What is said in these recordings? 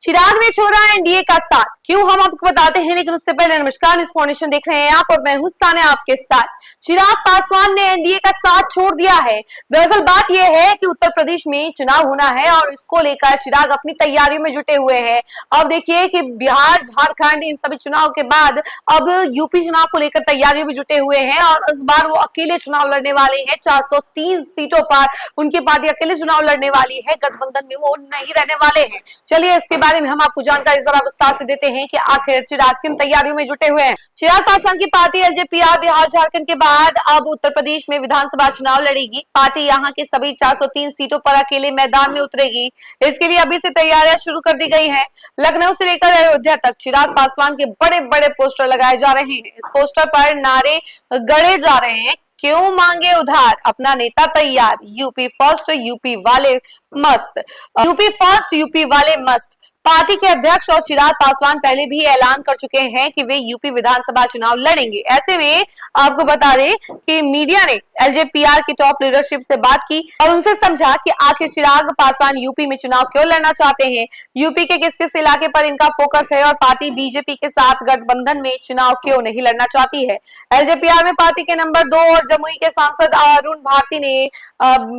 चिराग ने छोड़ा एनडीए का साथ, क्यों हम आपको बताते हैं, लेकिन उससे पहले नमस्कार, न्यूज फाउंडेशन देख रहे हैं आप और मैं हूं सानिया आपके साथ। चिराग पासवान ने एनडीए का साथ छोड़ दिया है। दरअसल बात यह है कि उत्तर प्रदेश में चुनाव होना है और इसको लेकर चिराग अपनी तैयारियों में जुटे हुए हैं। अब देखिए कि बिहार, झारखंड, इन सभी चुनाव के बाद अब यूपी चुनाव को लेकर तैयारियों में जुटे हुए हैं और इस बार वो अकेले चुनाव लड़ने वाले हैं। 403 सीटों पर उनकी पार्टी अकेले चुनाव लड़ने वाली है, गठबंधन में वो नहीं रहने वाले हैं। चलिए इसके बारे में हम आपको जानकारी जरा विस्तार से देते हैं कि आखिर चिराग किन तैयारियों में जुटे हुए हैं। चिराग पासवान की पार्टी एलजेपीआर बिहार, झारखंड के बाद अब उत्तर प्रदेश में विधानसभा चुनाव लड़ेगी। पार्टी यहां की सभी 403 सीटों पर अकेले मैदान में उतरेगी। इसके लिए अभी से तैयारियां शुरू कर दी गई हैं। लखनऊ से लेकर अयोध्या तक चिराग पासवान के बड़े बड़े पोस्टर लगाए जा रहे हैं। इस पोस्टर पर नारे गढ़े जा रहे हैं, क्यों मांगे उधार, अपना नेता तैयार, यूपी फर्स्ट, यूपी वाले मस्त, यूपी फर्स्ट, यूपी वाले मस्त। पार्टी के अध्यक्ष और चिराग पासवान पहले भी ऐलान कर चुके हैं कि वे यूपी विधानसभा चुनाव लड़ेंगे। ऐसे में आपको बता दें कि मीडिया ने एलजेपीआर की टॉप लीडरशिप से बात की और उनसे समझा कि आखिर चिराग पासवान यूपी में चुनाव क्यों लड़ना चाहते हैं, यूपी के किस किस इलाके पर इनका फोकस है और पार्टी बीजेपी के साथ गठबंधन में चुनाव क्यों नहीं लड़ना चाहती है। एलजेपीआर में पार्टी के नंबर 2 और जमुई के सांसद अरुण भारती ने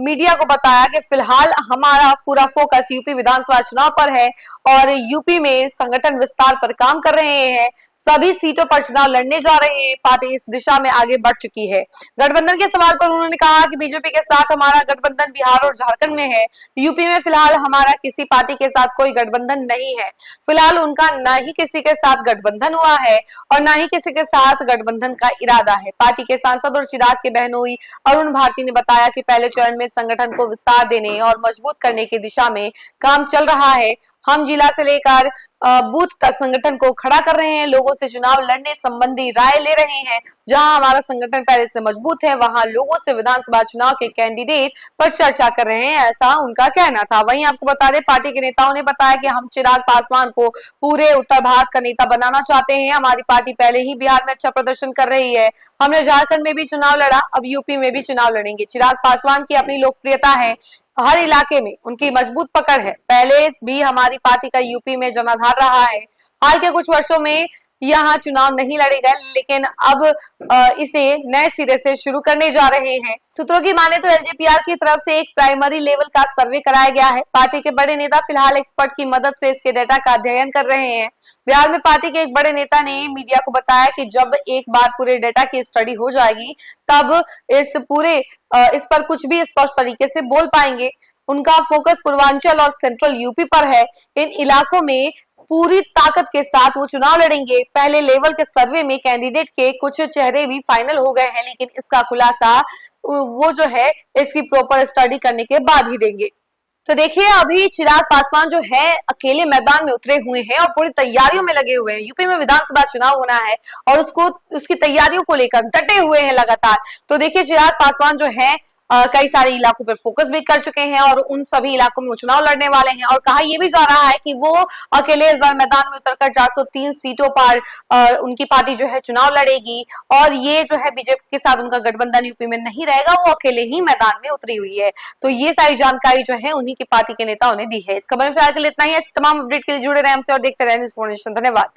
मीडिया को बताया कि फिलहाल हमारा पूरा फोकस यूपी विधानसभा चुनाव पर है और यूपी में संगठन विस्तार पर काम कर रहे हैं। सभी सीटों पर चुनाव लड़ने जा रहे हैं। पार्टी इस दिशा में आगे बढ़ चुकी है। गठबंधन के सवाल पर उन्होंने कहा कि बीजेपी के साथ हमारा गठबंधन बिहार और झारखंड में है। यूपी में फिलहाल हमारा किसी पार्टी के साथ कोई गठबंधन नहीं है। फिलहाल उनका ना ही किसी के साथ गठबंधन हुआ है और ना ही किसी के साथ गठबंधन का इरादा है। पार्टी के सांसद और चिराग के बहनोई अरुण भारती ने बताया कि पहले चरण में संगठन को विस्तार देने और मजबूत करने की दिशा में काम चल रहा है। हम जिला से लेकर बूथ तक संगठन को खड़ा कर रहे हैं, लोगों से चुनाव लड़ने संबंधी राय ले रहे हैं। जहां हमारा संगठन पहले से मजबूत है, वहां लोगों से विधानसभा चुनाव के कैंडिडेट पर चर्चा कर रहे हैं, ऐसा उनका कहना था। वहीं आपको बता दें, पार्टी के नेताओं ने बताया कि हम चिराग पासवान को पूरे उत्तर भारत का नेता बनाना चाहते हैं। हमारी पार्टी पहले ही बिहार में अच्छा प्रदर्शन कर रही है, हमने झारखंड में भी चुनाव लड़ा, अब यूपी में भी चुनाव लड़ेंगे। चिराग पासवान की अपनी लोकप्रियता है, हर इलाके में उनकी मजबूत पकड़ है। पहले भी हमारी पार्टी का यूपी में जनाधार रहा है। हाल के कुछ वर्षों में यहाँ चुनाव नहीं लड़े गए, लेकिन अब इसे नए सिरे से शुरू करने जा रहे हैं। सूत्रों की माने तो एलजेपीआर की तरफ से एक प्राइमरी लेवल का सर्वे कराया गया है। पार्टी के बड़े नेता फिलहाल एक्सपर्ट की मदद से इसके डेटा का अध्ययन कर रहे हैं। बिहार में पार्टी के एक बड़े नेता ने मीडिया को बताया कि जब एक बार पूरे डेटा की स्टडी हो जाएगी, तब इस पर कुछ भी स्पष्ट तरीके से बोल पाएंगे। उनका फोकस पूर्वांचल और सेंट्रल यूपी पर है। इन इलाकों में पूरी ताकत के साथ वो चुनाव लड़ेंगे। पहले लेवल के सर्वे में कैंडिडेट के कुछ चेहरे भी फाइनल हो गए हैं, लेकिन इसका खुलासा वो जो है इसकी प्रॉपर स्टडी करने के बाद ही देंगे। तो देखिए, अभी चिराग पासवान जो है अकेले मैदान में उतरे हुए हैं और पूरी तैयारियों में लगे हुए हैं। यूपी में विधानसभा चुनाव होना है और उसकी तैयारियों को लेकर डटे हुए हैं लगातार। तो देखिए, चिराग पासवान जो है कई सारे इलाकों पर फोकस भी कर चुके हैं और उन सभी इलाकों में वो चुनाव लड़ने वाले हैं। और कहा यह भी जा रहा है कि वो अकेले इस बार मैदान में उतरकर 403 सीटों पर उनकी पार्टी जो है चुनाव लड़ेगी और ये जो है बीजेपी के साथ उनका गठबंधन यूपी में नहीं रहेगा, वो अकेले ही मैदान में उतरी हुई है। तो ये सारी जानकारी जो है उन्हीं की पार्टी के नेताओं ने दी है। इस खबर में फिलहाल के लिए इतना ही है। तमाम अपडेट के लिए जुड़े रहे हमसे और देखते रहे न्यूज फाउंडेशन। धन्यवाद।